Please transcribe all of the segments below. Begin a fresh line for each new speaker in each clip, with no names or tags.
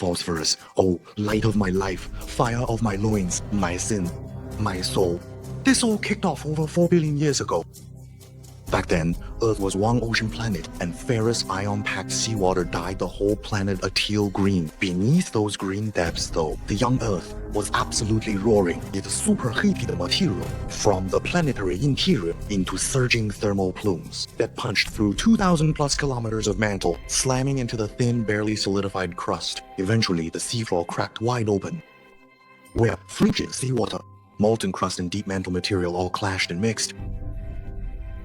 phosphorus, oh, light of my life, fire of my loins, my sin, my soul. This all kicked off over 4 billion years ago. Back then, Earth was one ocean planet, and ferrous ion-packed seawater dyed the whole planet a teal green. Beneath those green depths, though, the young Earth was absolutely roaring with superheated material from the planetary interior into surging thermal plumes that punched through 2,000 plus kilometers of mantle, slamming into the thin, barely solidified crust. Eventually, the seafloor cracked wide open, where frigid seawater, molten crust, and deep mantle material all clashed and mixed.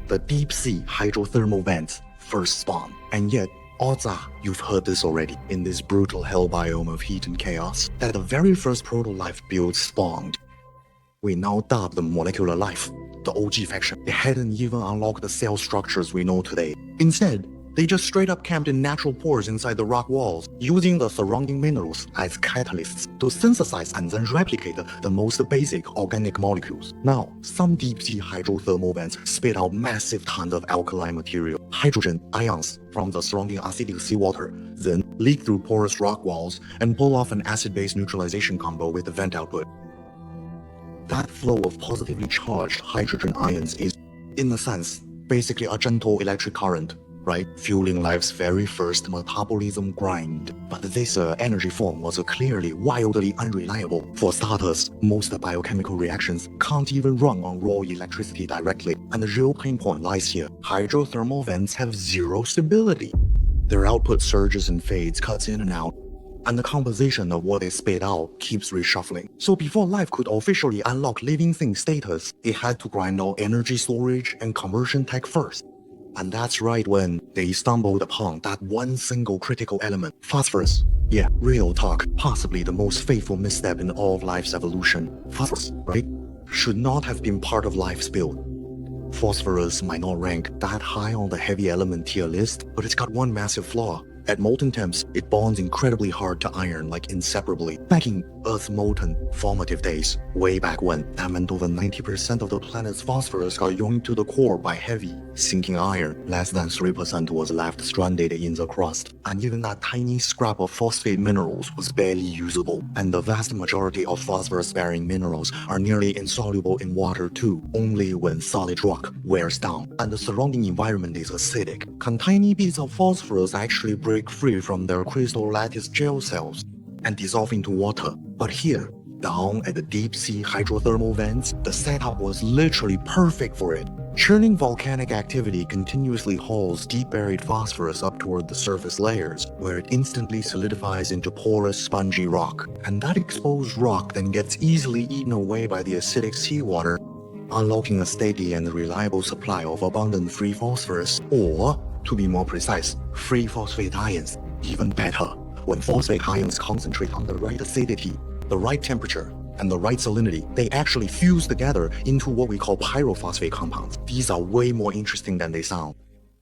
The deep-sea hydrothermal vents first spawned, and yet, odds are you've heard this already in this brutal hell biome of heat and chaos, that the very first proto-life build spawned. We now dub them molecular life, the OG faction. They hadn't even unlocked the cell structures we know today. Instead, they just straight up camped in natural pores inside the rock walls, using the surrounding minerals as catalysts to synthesize and then replicate the most basic organic molecules. Now, some deep-sea hydrothermal vents spit out massive tons of alkaline material, hydrogen ions from the surrounding acidic seawater, then leak through porous rock walls and pull off an acid-base neutralization combo with the vent output. That flow of positively charged hydrogen ions is, in a sense, basically a gentle electric current, right? Fueling life's very first metabolism grind. But this energy form was clearly wildly unreliable. For starters, most biochemical reactions can't even run on raw electricity directly. And the real pain point lies here. Hydrothermal vents have zero stability. Their output surges and fades, cuts in and out, and the composition of what they spit out keeps reshuffling. So before life could officially unlock living thing status, it had to grind out energy storage and conversion tech first. And that's right when they stumbled upon that one single critical element, phosphorus. Yeah, real talk, possibly the most fateful misstep in all of life's evolution. Phosphorus, right? Should not have been part of life's build. Phosphorus might not rank that high on the heavy element tier list, but it's got one massive flaw. At molten temps, it bonds incredibly hard to iron, like inseparably. Back in Earth's molten, formative days, way back when, that meant over 90% of the planet's phosphorus got yoinked to the core by heavy, sinking iron. Less than 3% was left stranded in the crust, and even that tiny scrap of phosphate minerals was barely usable. And the vast majority of phosphorus-bearing minerals are nearly insoluble in water too, only when solid rock wears down, and the surrounding environment is acidic. Can tiny bits of phosphorus actually break free from their crystal lattice gel cells and dissolve into water? But here, down at the deep-sea hydrothermal vents, the setup was literally perfect for it. Churning volcanic activity continuously hauls deep-buried phosphorus up toward the surface layers, where it instantly solidifies into porous, spongy rock. And that exposed rock then gets easily eaten away by the acidic seawater, unlocking a steady and reliable supply of abundant free phosphorus, or, to be more precise, free phosphate ions. Even better, when phosphate ions concentrate on the right acidity, the right temperature, and the right salinity, they actually fuse together into what we call pyrophosphate compounds. These are way more interesting than they sound.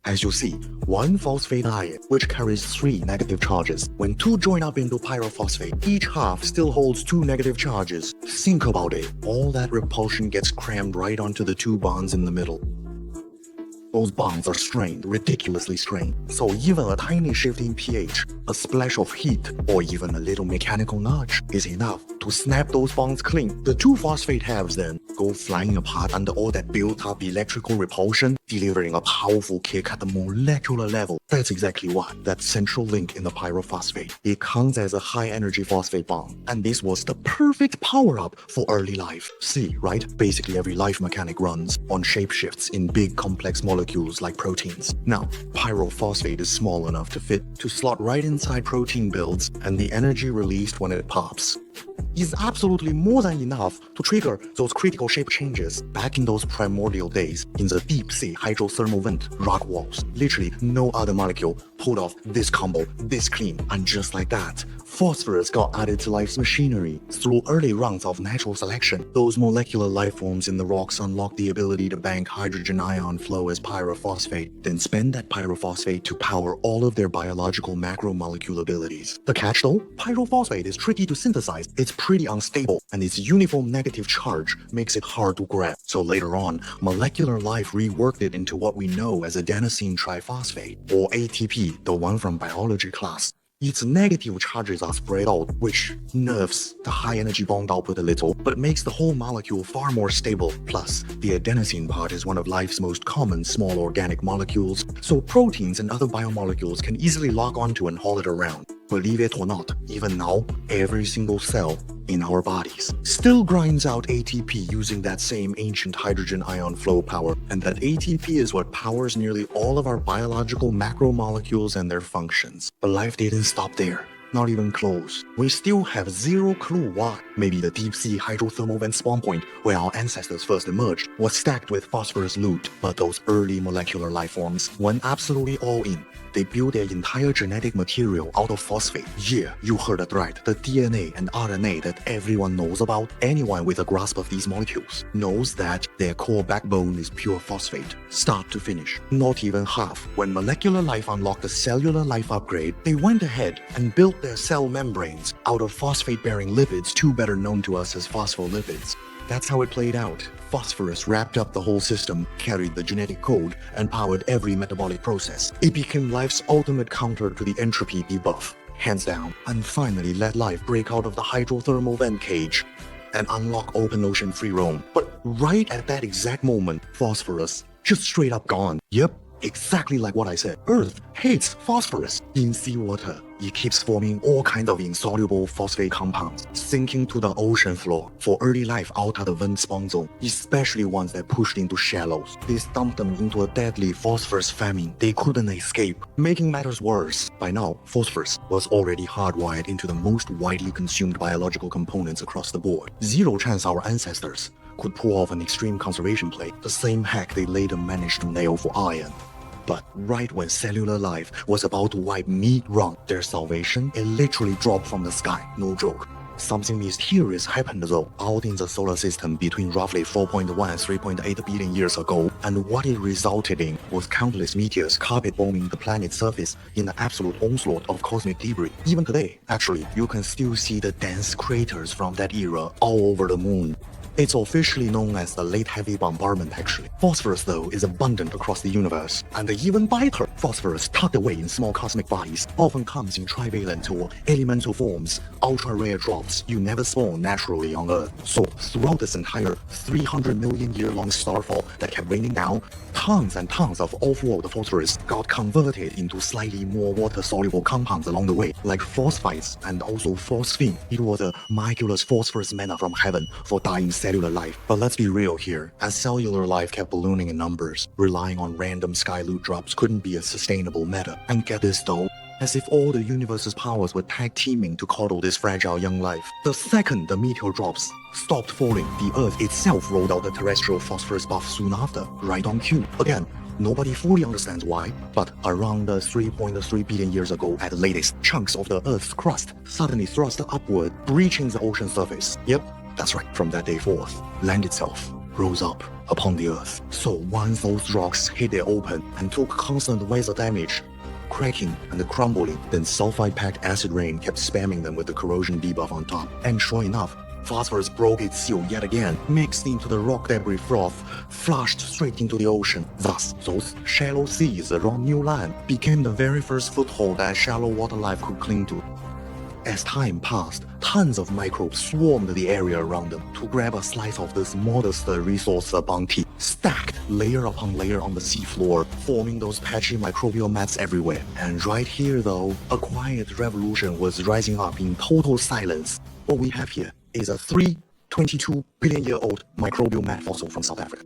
As you see, one phosphate ion, which carries 3 negative charges, when 2 join up into pyrophosphate, each half still holds 2 negative charges. Think about it, all that repulsion gets crammed right onto the 2 bonds in the middle. Those bonds are strained, ridiculously strained, so even a tiny shift in pH, a splash of heat, or even a little mechanical nudge is enough to snap those bonds clean. The 2 phosphate halves then go flying apart under all that built-up electrical repulsion, delivering a powerful kick at the molecular level. That's exactly what that central link in the pyrophosphate. It counts as a high-energy phosphate bond, and this was the perfect power-up for early life. See, right? Basically every life mechanic runs on shapeshifts in big complex molecules like proteins. Now, pyrophosphate is small enough to fit to slot right inside protein builds, and the energy released when it pops is absolutely more than enough to trigger those critical shape changes. Back in those primordial days, in the deep-sea hydrothermal vent rock walls, literally no other molecule pulled off this combo this clean. And just like that, phosphorus got added to life's machinery. Through early rounds of natural selection, those molecular life forms in the rocks unlocked the ability to bank hydrogen ion flow as pyrophosphate, then spend that pyrophosphate to power all of their biological macromolecule abilities. The catch though? Pyrophosphate is tricky to synthesize. It's pretty unstable, and its uniform negative charge makes it hard to grab. So later on, molecular life reworked it into what we know as adenosine triphosphate, or ATP, the one from biology class. Its negative charges are spread out, which nerfs the high-energy bond output a little, but makes the whole molecule far more stable. Plus, the adenosine part is one of life's most common small organic molecules, so proteins and other biomolecules can easily lock onto and haul it around. Believe it or not, even now, every single cell in our bodies still grinds out ATP using that same ancient hydrogen ion flow power, and that ATP is what powers nearly all of our biological macromolecules and their functions. But life didn't stop there. Not even close. We still have zero clue why. Maybe the deep-sea hydrothermal vent spawn point, where our ancestors first emerged, was stacked with phosphorus loot, but those early molecular life forms went absolutely all in. They built their entire genetic material out of phosphate. Yeah, you heard it right. The DNA and RNA that everyone knows about, anyone with a grasp of these molecules, knows that their core backbone is pure phosphate, start to finish. Not even half. When molecular life unlocked the cellular life upgrade, they went ahead and built their cell membranes out of phosphate-bearing lipids, too better known to us as phospholipids. That's how it played out. Phosphorus wrapped up the whole system, carried the genetic code, and powered every metabolic process. It became life's ultimate counter to the entropy debuff, hands down, and finally let life break out of the hydrothermal vent cage and unlock open ocean free roam. But right at that exact moment, phosphorus just straight up gone. Yep, exactly like what I said. Earth hates phosphorus. In seawater, it keeps forming all kinds of insoluble phosphate compounds, sinking to the ocean floor for early life out of the vent spawn zone, especially ones that pushed into shallows. This dumped them into a deadly phosphorus famine they couldn't escape. Making matters worse, by now, phosphorus was already hardwired into the most widely consumed biological components across the board. Zero chance our ancestors could pull off an extreme conservation play, the same hack they later managed to nail for iron. But right when cellular life was about to wipe meat run their salvation, it literally dropped from the sky, no joke. Something mysterious happened though out in the solar system between roughly 4.1 and 3.8 billion years ago, and what it resulted in was countless meteors carpet bombing the planet's surface in an absolute onslaught of cosmic debris. Even today, actually, you can still see the dense craters from that era all over the moon. It's officially known as the late heavy bombardment actually. Phosphorus though is abundant across the universe, and even biter. Phosphorus tucked away in small cosmic bodies often comes in trivalent or elemental forms, ultra-rare drops you never spawn naturally on Earth. So throughout this entire 300 million year long starfall that kept raining down, tons and tons of off-world phosphorus got converted into slightly more water-soluble compounds along the way, like phosphites and also phosphine. It was a miraculous phosphorus manna from heaven for dying cellular life. But let's be real here, as cellular life kept ballooning in numbers, relying on random sky loot drops couldn't be a sustainable meta. And get this though, as if all the universe's powers were tag-teaming to coddle this fragile young life. The second the meteor drops stopped falling, the Earth itself rolled out the terrestrial phosphorus buff soon after, right on cue. Again, nobody fully understands why, but around 3.3 billion years ago at the latest, chunks of the Earth's crust suddenly thrust upward, breaching the ocean surface. Yep, that's right, from that day forth, land itself rose up upon the Earth. So once those rocks hit it open and took constant weather damage, cracking and crumbling, then sulfide-packed acid rain kept spamming them with the corrosion debuff on top. And sure enough, phosphorus broke its seal yet again, mixed into the rock debris froth, flushed straight into the ocean. Thus, those shallow seas around new land became the very first foothold that shallow water life could cling to. As time passed, tons of microbes swarmed the area around them to grab a slice of this modest resource bounty, stacked layer upon layer on the seafloor, forming those patchy microbial mats everywhere. And right here though, a quiet revolution was rising up in total silence. What we have here is a 322 billion year old microbial mat fossil from South Africa.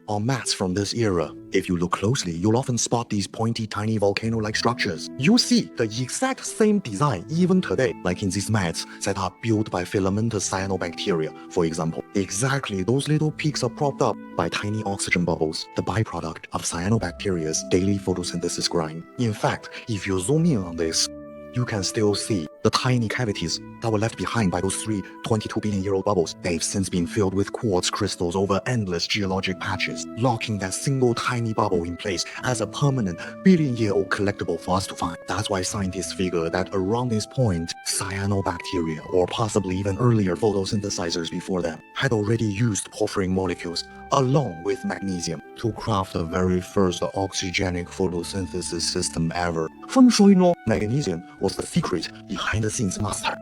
On mats from this era, if you look closely, you'll often spot these pointy, tiny volcano-like structures. You see the exact same design even today, like in these mats that are built by filamentous cyanobacteria, for example. Exactly, those little peaks are propped up by tiny oxygen bubbles, the byproduct of cyanobacteria's daily photosynthesis grind. In fact, if you zoom in on this, you can still see The tiny cavities that were left behind by those three 22-billion-year-old bubbles, they've since been filled with quartz crystals over endless geologic patches, locking that single tiny bubble in place as a permanent billion-year-old collectible for us to find. That's why scientists figure that around this point, cyanobacteria, or possibly even earlier photosynthesizers before them, had already used porphyrin molecules along with magnesium to craft the very first oxygenic photosynthesis system ever. 说一说, magnesium was the secret behind-the-scenes master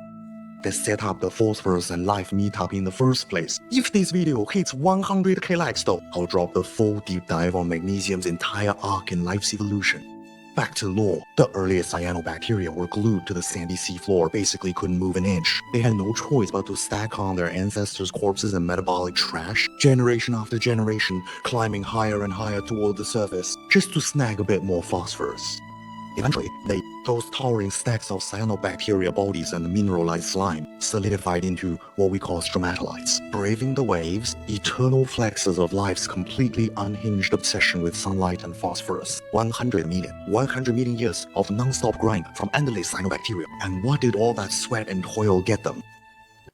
that set up the Phosphorus and Life meetup in the first place. If this video hits 100k likes though, I'll drop the full deep dive on magnesium's entire arc in life's evolution. Back to lore, the earliest cyanobacteria were glued to the sandy seafloor, basically couldn't move an inch. They had no choice but to stack on their ancestors' corpses and metabolic trash, generation after generation, climbing higher and higher toward the surface, just to snag a bit more phosphorus. Eventually, those towering stacks of cyanobacteria bodies and mineralized slime solidified into what we call stromatolites, braving the waves, eternal flexes of life's completely unhinged obsession with sunlight and phosphorus. 100 million years of non-stop grind from endless cyanobacteria. And what did all that sweat and toil get them?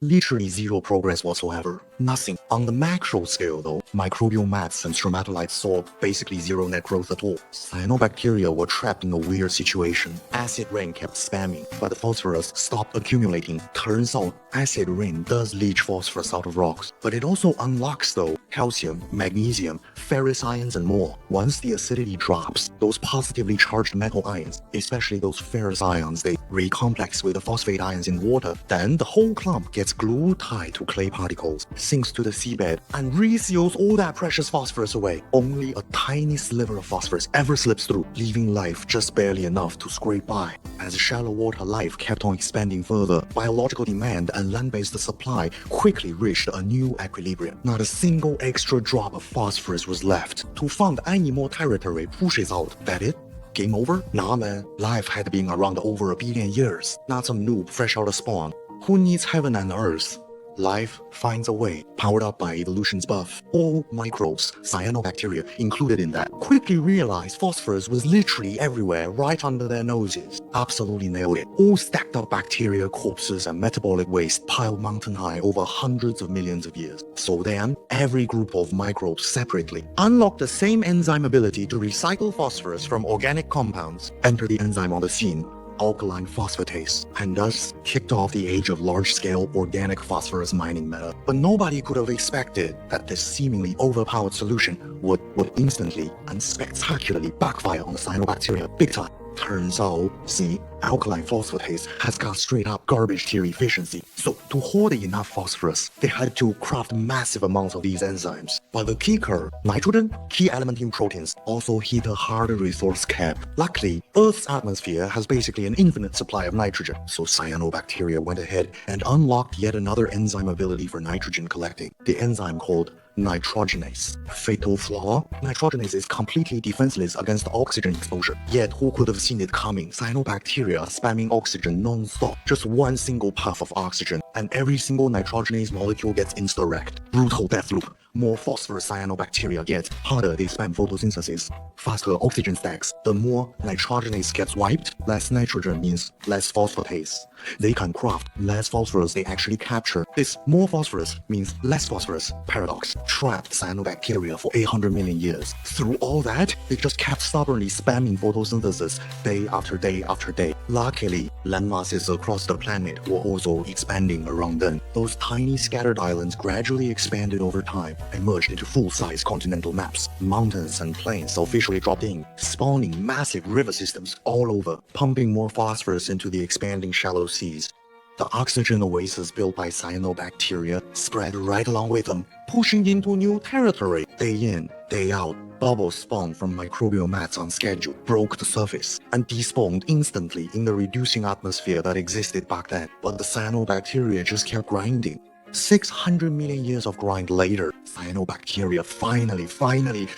Literally zero progress whatsoever. Nothing. On the macro scale though, microbial mats and stromatolites saw basically zero net growth at all. Cyanobacteria were trapped in a weird situation. Acid rain kept spamming, but the phosphorus stopped accumulating. Turns out, acid rain does leach phosphorus out of rocks, but it also unlocks though calcium, magnesium, ferrous ions and more. Once the acidity drops, those positively charged metal ions, especially those ferrous ions, they recomplex with the phosphate ions in water. Then the whole clump gets glued tight to clay particles, sinks to the seabed, and reseals all that precious phosphorus away. Only a tiny sliver of phosphorus ever slips through, leaving life just barely enough to scrape by. As shallow water life kept on expanding further, biological demand and land-based supply quickly reached a new equilibrium. Not a single extra drop of phosphorus was left to fund any more territory pushes out. That it? Game over? Nah man, life had been around over a billion years. Not some noob fresh out of spawn. Who needs heaven and earth? Life finds a way, powered up by evolution's buff. All microbes, cyanobacteria included in that, quickly realized phosphorus was literally everywhere, right under their noses. Absolutely nailed it. All stacked up bacteria, corpses, and metabolic waste piled mountain high over hundreds of millions of years. So then, every group of microbes separately unlocked the same enzyme ability to recycle phosphorus from organic compounds, enter the enzyme on the scene, alkaline phosphatase, and thus kicked off the age of large-scale organic phosphorus mining meta. But nobody could have expected that this seemingly overpowered solution would instantly and spectacularly backfire on the cyanobacteria big time. Turns out, see, alkaline phosphatase has got straight up garbage tier efficiency. So to hoard enough phosphorus, they had to craft massive amounts of these enzymes. But the kicker, nitrogen, key element in proteins, also hit a harder resource cap. Luckily, Earth's atmosphere has basically an infinite supply of nitrogen. So cyanobacteria went ahead and unlocked yet another enzyme ability for nitrogen collecting. The enzyme called nitrogenase. Fatal flaw? Nitrogenase is completely defenseless against oxygen exposure. Yet who could have seen it coming? Cyanobacteria are spamming oxygen non-stop. Just one single puff of oxygen, and every single nitrogenase molecule gets insta-wrecked. Brutal death loop. More phosphorus cyanobacteria get, harder they spam photosynthesis. Faster oxygen stacks. The more nitrogenase gets wiped, less nitrogen means less phosphatase. They can craft less phosphorus they actually capture. This more phosphorus means less phosphorus paradox trapped cyanobacteria for 800 million years. Through all that, they just kept stubbornly spamming photosynthesis day after day after day. Luckily, land masses across the planet were also expanding around then. Those tiny scattered islands gradually expanded over time and merged into full-size continental maps. Mountains and plains officially dropped in, spawning massive river systems all over, pumping more phosphorus into the expanding shallow seas. The oxygen oasis built by cyanobacteria spread right along with them, pushing into new territory. Day in, day out, bubbles spawned from microbial mats on schedule, broke the surface, and despawned instantly in the reducing atmosphere that existed back then. But the cyanobacteria just kept grinding. 600 million years of grind later, cyanobacteria finally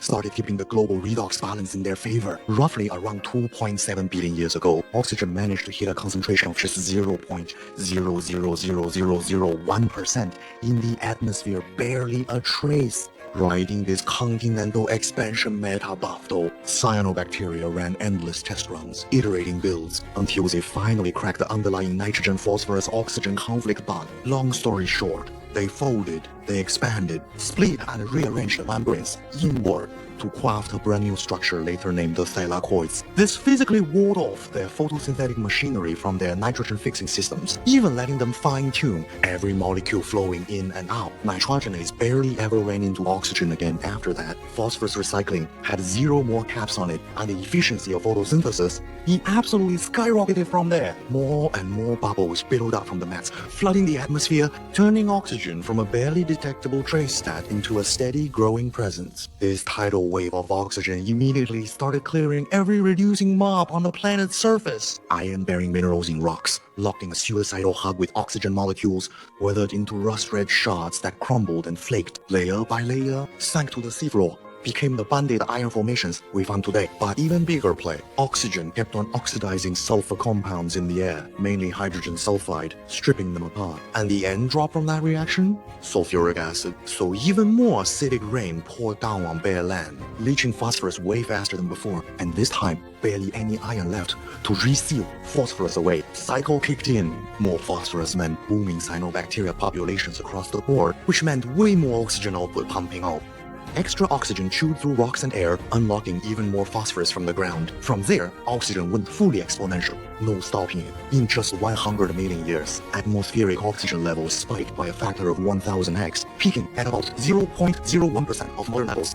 started keeping the global redox balance in their favor. Roughly around 2.7 billion years ago, oxygen managed to hit a concentration of just 0.0000001% in the atmosphere, barely a trace. Riding this continental expansion meta buff though, cyanobacteria ran endless test runs, iterating builds, until they finally cracked the underlying nitrogen-phosphorus-oxygen conflict bond. Long story short, they folded, they expanded, split and rearranged the membranes inward to craft a brand new structure later named the thylakoids. This physically walled off their photosynthetic machinery from their nitrogen-fixing systems, even letting them fine-tune every molecule flowing in and out. Nitrogenase barely ever ran into oxygen again after that. Phosphorus recycling had 0 more caps on it, and the efficiency of photosynthesis, it absolutely skyrocketed from there. More and more bubbles billowed up from the mats, flooding the atmosphere, turning oxygen from a barely detectable trace stat into a steady growing presence. This tidal wave of oxygen immediately started clearing every reducing mob on the planet's surface. Iron-bearing minerals in rocks, locked in a suicidal hug with oxygen molecules, weathered into rust-red shards that crumbled and flaked, layer by layer, sank to the seafloor, became the banded iron formations we found today. But even bigger play, oxygen kept on oxidizing sulfur compounds in the air, mainly hydrogen sulfide, stripping them apart. And the end drop from that reaction? Sulfuric acid. So even more acidic rain poured down on bare land, leaching phosphorus way faster than before, and this time, barely any iron left to reseal phosphorus away. Cycle kicked in. More phosphorus meant booming cyanobacteria populations across the board, which meant way more oxygen output pumping out. Extra oxygen chewed through rocks and air, unlocking even more phosphorus from the ground. From there, oxygen went fully exponential, no stopping it. In just 100 million years, atmospheric oxygen levels spiked by a factor of 1000x, peaking at about 0.01% of modern levels.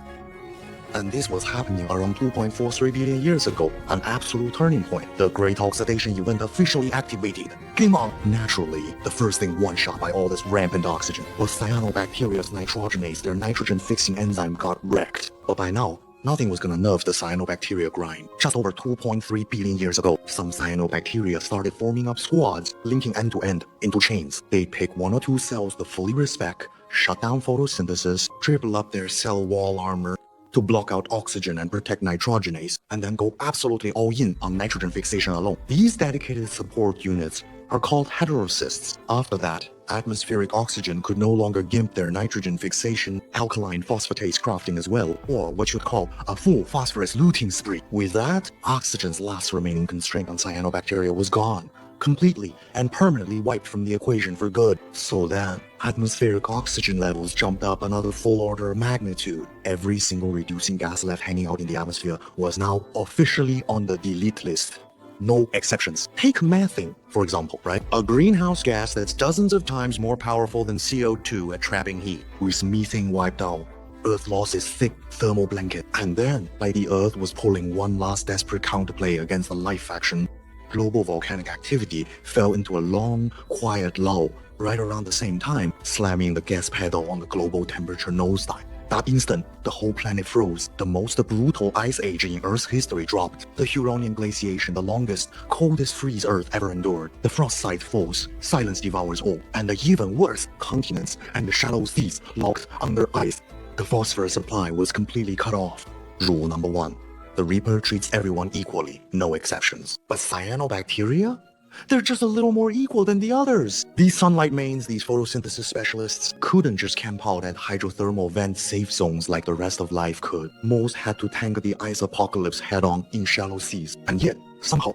And this was happening around 2.43 billion years ago, an absolute turning point. The Great Oxidation Event officially activated. GuCangLong. Naturally, the first thing one-shot by all this rampant oxygen was cyanobacteria's nitrogenase. Their nitrogen-fixing enzyme got wrecked. But by now, nothing was gonna nerf the cyanobacteria grind. Just over 2.3 billion years ago, some cyanobacteria started forming up squads, linking end to end into chains. They'd pick 1 or 2 cells to fully respec, shut down photosynthesis, triple up their cell wall armor, to block out oxygen and protect nitrogenase, and then go absolutely all in on nitrogen fixation alone. These dedicated support units are called heterocysts. After that, atmospheric oxygen could no longer gimp their nitrogen fixation, alkaline phosphatase crafting as well, or what you'd call a full phosphorus looting spree. With that, oxygen's last remaining constraint on cyanobacteria was gone, completely and permanently wiped from the equation for good. So then, atmospheric oxygen levels jumped up another full order of magnitude. Every single reducing gas left hanging out in the atmosphere was now officially on the delete list. No exceptions. Take methane, for example, right? A greenhouse gas that's dozens of times more powerful than CO2 at trapping heat. With methane wiped out, Earth lost its thick thermal blanket. And then, like the Earth was pulling one last desperate counterplay against the life faction, global volcanic activity fell into a long, quiet lull right around the same time, slamming the gas pedal on the global temperature nosedive. That instant, the whole planet froze. The most brutal ice age in Earth's history dropped. The Huronian glaciation, the longest, coldest freeze Earth ever endured. The frost scythe falls, silence devours all, and the even worse, continents and the shallow seas locked under ice. The phosphorus supply was completely cut off. Rule number 1. The Reaper treats everyone equally, no exceptions. But cyanobacteria? They're just a little more equal than the others. These sunlight mains, these photosynthesis specialists, couldn't just camp out at hydrothermal vent safe zones like the rest of life could. Most had to tangle the ice apocalypse head-on in shallow seas. And yet, somehow,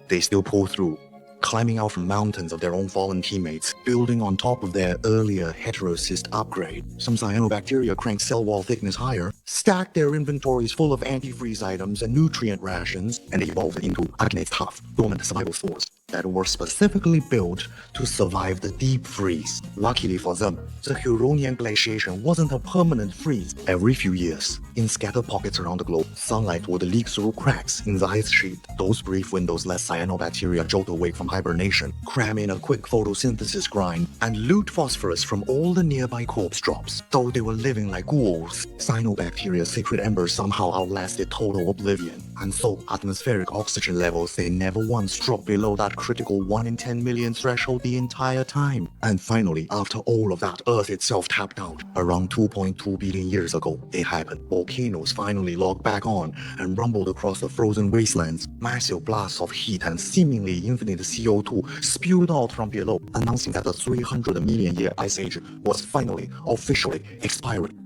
they still pull through, climbing out from mountains of their own fallen teammates, building on top of their earlier heterocyst upgrade. Some cyanobacteria crank cell wall thickness higher, stacked their inventories full of antifreeze items and nutrient rations, and evolved into Agne's tough, dormant survival stores that were specifically built to survive the deep freeze. Luckily for them, the Huronian glaciation wasn't a permanent freeze. Every few years, in scattered pockets around the globe, sunlight would leak through cracks in the ice sheet. Those brief windows let cyanobacteria jolt awake from hibernation, cram in a quick photosynthesis grind, and loot phosphorus from all the nearby corpse drops. Though they were living like ghouls, cyanobacteria's sacred embers somehow outlasted total oblivion. And so, atmospheric oxygen levels, they never once dropped below that critical 1 in 10 million threshold the entire time. And finally, after all of that, Earth itself tapped out. Around 2.2 billion years ago, it happened. Volcanoes finally locked back on and rumbled across the frozen wastelands. Massive blasts of heat and seemingly infinite CO2 spewed out from below, announcing that the 300 million year ice age was finally, officially expiring.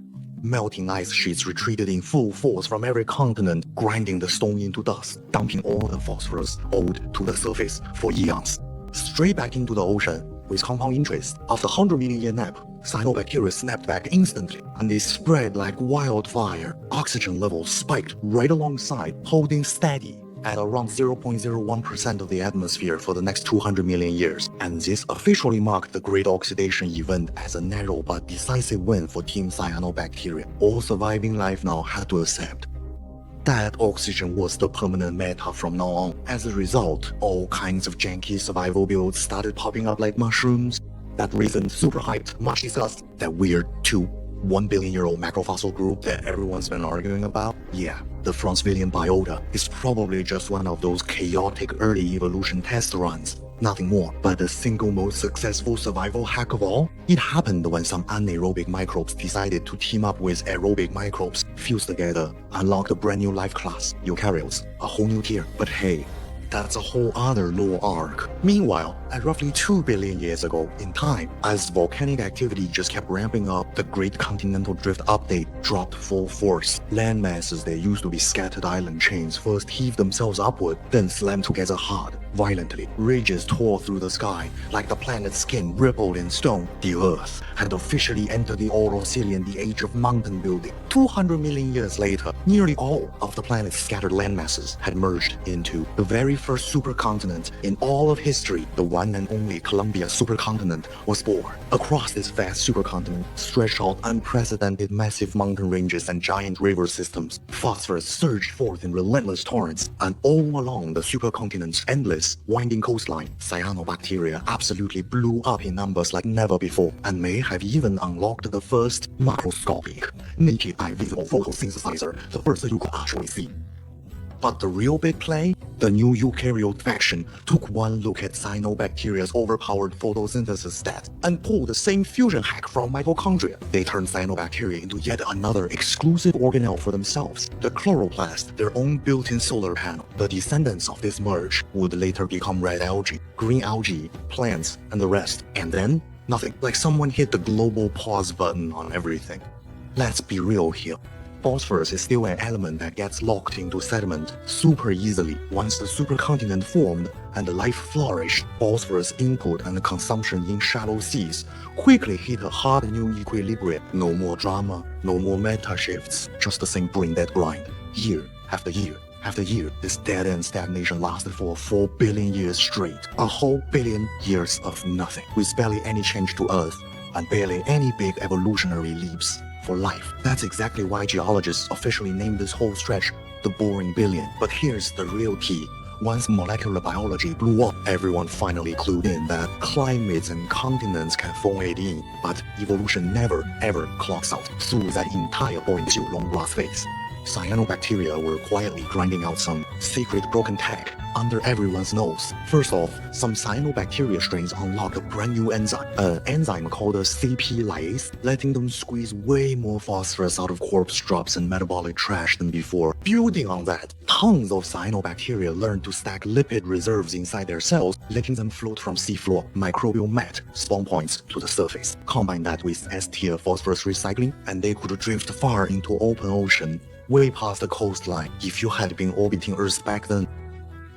Melting ice sheets retreated in full force from every continent, grinding the stone into dust, dumping all the phosphorus owed to the surface for eons. Straight back into the ocean, with compound interest. After 100 million year nap, cyanobacteria snapped back instantly, and they spread like wildfire. Oxygen levels spiked right alongside, holding steady at around 0.01% of the atmosphere for the next 200 million years. And this officially marked the Great Oxidation event as a narrow but decisive win for Team Cyanobacteria. All surviving life now had to accept that oxygen was the permanent meta from now on. As a result, all kinds of janky survival builds started popping up like mushrooms. That recent super hyped, much discussed, that weird 1 billion year old macrofossil group that everyone's been arguing about? Yeah, the Franzvillian biota is probably just one of those chaotic early evolution test runs. Nothing more, but the single most successful survival hack of all? It happened when some anaerobic microbes decided to team up with aerobic microbes, fuse together, unlock a brand new life class, eukaryotes, a whole new tier. But hey, that's a whole other lore arc. Meanwhile, at roughly 2 billion years ago in time, as volcanic activity just kept ramping up, the Great Continental Drift update dropped full force. Land masses that used to be scattered island chains first heaved themselves upward, then slammed together hard, violently. Ridges tore through the sky, like the planet's skin rippled in stone. The Earth had officially entered the Orosilian, the age of mountain building. 200 million years later, nearly all of the planet's scattered landmasses had merged into the very first supercontinent in all of history. The one and only Columbia supercontinent was born. Across this vast supercontinent stretched out unprecedented massive mountain ranges and giant river systems. Phosphorus surged forth in relentless torrents, and all along the supercontinent's endless, winding coastline, cyanobacteria absolutely blew up in numbers like never before, and may have even unlocked the first macroscopic, naked eye visible photosynthesizer, the first you could actually see. But the real big play? The new eukaryote faction took one look at cyanobacteria's overpowered photosynthesis stats and pulled the same fusion hack from mitochondria. They turned cyanobacteria into yet another exclusive organelle for themselves, the chloroplast, their own built-in solar panel. The descendants of this merge would later become red algae, green algae, plants, and the rest. And then, nothing. Like someone hit the global pause button on everything. Let's be real here. Phosphorus is still an element that gets locked into sediment super easily. Once the supercontinent formed and the life flourished, phosphorus input and consumption in shallow seas quickly hit a hard new equilibrium. No more drama, no more meta shifts, just the same brain-dead grind. Year after year after year, this dead-end stagnation lasted for 4 billion years straight. A whole billion years of nothing, with barely any change to Earth and barely any big evolutionary leaps for life. That's exactly why geologists officially named this whole stretch the boring billion. But here's the real key. Once molecular biology blew up, everyone finally clued in that climates and continents can formate in, but evolution never ever clocks out through that entire boring GuCangLong glass phase. Cyanobacteria were quietly grinding out some secret broken tech under everyone's nose. First off, some cyanobacteria strains unlocked a brand new enzyme, an enzyme called a CP lyase, letting them squeeze way more phosphorus out of corpse drops and metabolic trash than before. Building on that, tons of cyanobacteria learned to stack lipid reserves inside their cells, letting them float from seafloor, microbial mat, spawn points to the surface. Combine that with S-tier phosphorus recycling, and they could drift far into open ocean, way past the coastline. If you had been orbiting Earth back then,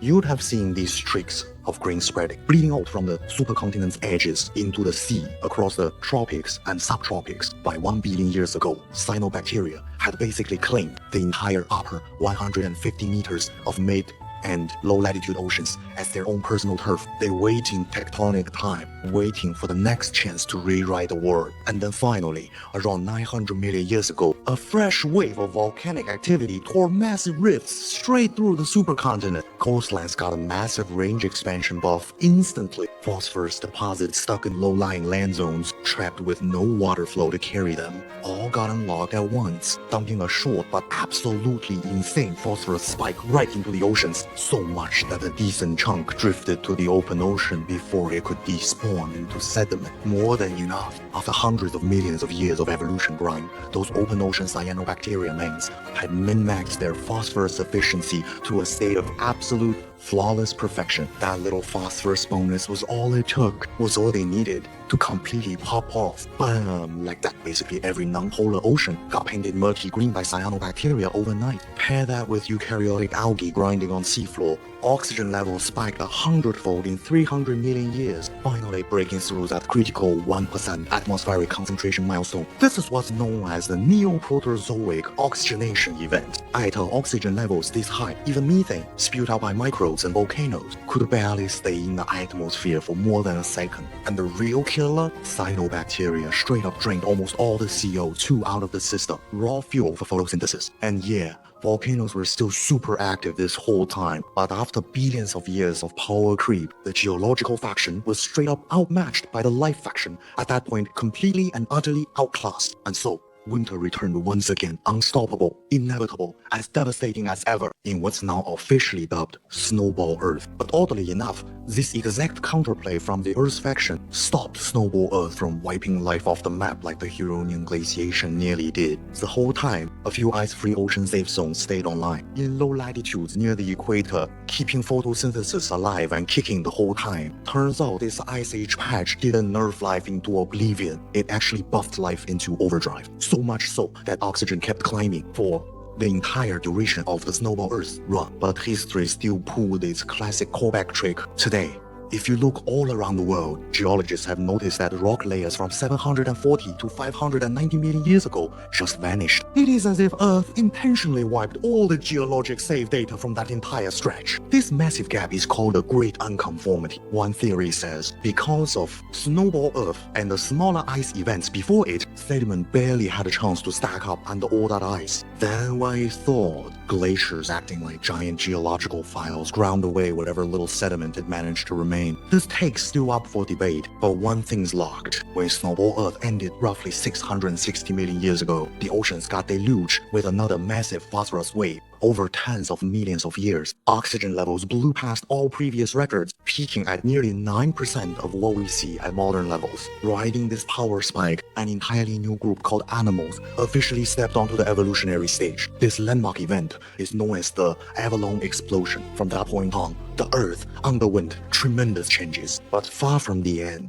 you'd have seen these streaks of grain spreading, bleeding out from the supercontinent's edges into the sea across the tropics and subtropics. By 1 billion years ago, cyanobacteria had basically claimed the entire upper 150 meters of mid and low-latitude oceans as their own personal turf. They wait in tectonic time, waiting for the next chance to rewrite the world. And then finally, around 900 million years ago, a fresh wave of volcanic activity tore massive rifts straight through the supercontinent. Coastlines got a massive range expansion buff instantly. Phosphorus deposits stuck in low-lying land zones, trapped with no water flow to carry them, all got unlocked at once, dumping a short but absolutely insane phosphorus spike right into the oceans. So much that a decent chunk drifted to the open ocean before it could despawn into sediment. More than enough. After hundreds of millions of years of evolution grind, those open ocean cyanobacteria mains had min-maxed their phosphorus efficiency to a state of absolute Flawless perfection. That little phosphorus bonus was all it took, was all they needed to completely pop off. Bam! Like that, basically every non-polar ocean got painted murky green by cyanobacteria overnight. Pair that with eukaryotic algae grinding on seafloor. Oxygen levels spiked 100-fold in 300 million years, finally breaking through that critical 1% atmospheric concentration milestone. This is what's known as the Neoproterozoic oxygenation event. At oxygen levels this high, even methane, spewed out by microbes and volcanoes, could barely stay in the atmosphere for more than a second. And the real killer, cyanobacteria, straight up drained almost all the CO2 out of the system, raw fuel for photosynthesis. And yeah, volcanoes were still super active this whole time, but after billions of years of power creep, the geological faction was straight up outmatched by the life faction, at that point completely and utterly outclassed. And so, winter returned once again, unstoppable, inevitable, as devastating as ever, in what's now officially dubbed Snowball Earth. But oddly enough, this exact counterplay from the Earth faction stopped Snowball Earth from wiping life off the map like the Huronian glaciation nearly did. The whole time, a few ice-free ocean safe zones stayed online, in low latitudes near the equator, keeping photosynthesis alive and kicking the whole time. Turns out this ice age patch didn't nerf life into oblivion, it actually buffed life into overdrive. So much so that oxygen kept climbing for the entire duration of the Snowball Earth run. But history still pulled its classic callback trick today. If you look all around the world, geologists have noticed that rock layers from 740 to 590 million years ago just vanished. It is as if Earth intentionally wiped all the geologic save data from that entire stretch. This massive gap is called a great unconformity. One theory says, because of Snowball Earth and the smaller ice events before it, sediment barely had a chance to stack up under all that ice. Then I thought, glaciers acting like giant geological files ground away whatever little sediment it managed to remain. This take's still up for debate, but one thing's locked. When Snowball Earth ended roughly 660 million years ago, the oceans got deluged with another massive phosphorus wave. Over tens of millions of years, oxygen levels blew past all previous records, peaking at nearly 9% of what we see at modern levels. Riding this power spike, an entirely new group called animals officially stepped onto the evolutionary stage. This landmark event is known as the Avalon Explosion. From that point on, the Earth underwent tremendous changes, but far from the end.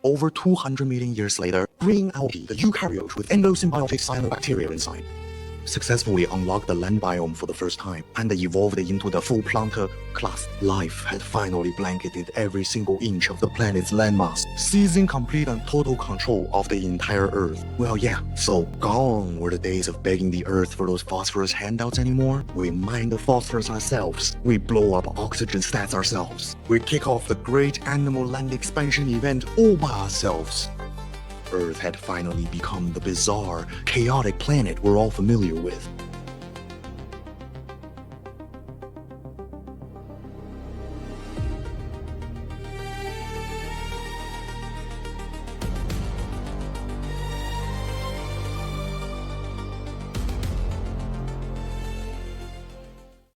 Over 200 million years later, green algae, the eukaryote with endosymbiotic cyanobacteria inside, successfully unlocked the land biome for the first time and evolved into the full planter class. Life had finally blanketed every single inch of the planet's landmass, seizing complete and total control of the entire Earth. Well, yeah, so gone were the days of begging the Earth for those phosphorus handouts anymore. We mine the phosphorus ourselves. We blow up oxygen stats ourselves. We kick off the great animal land expansion event all by ourselves. Earth had finally become the bizarre, chaotic planet we're all familiar with.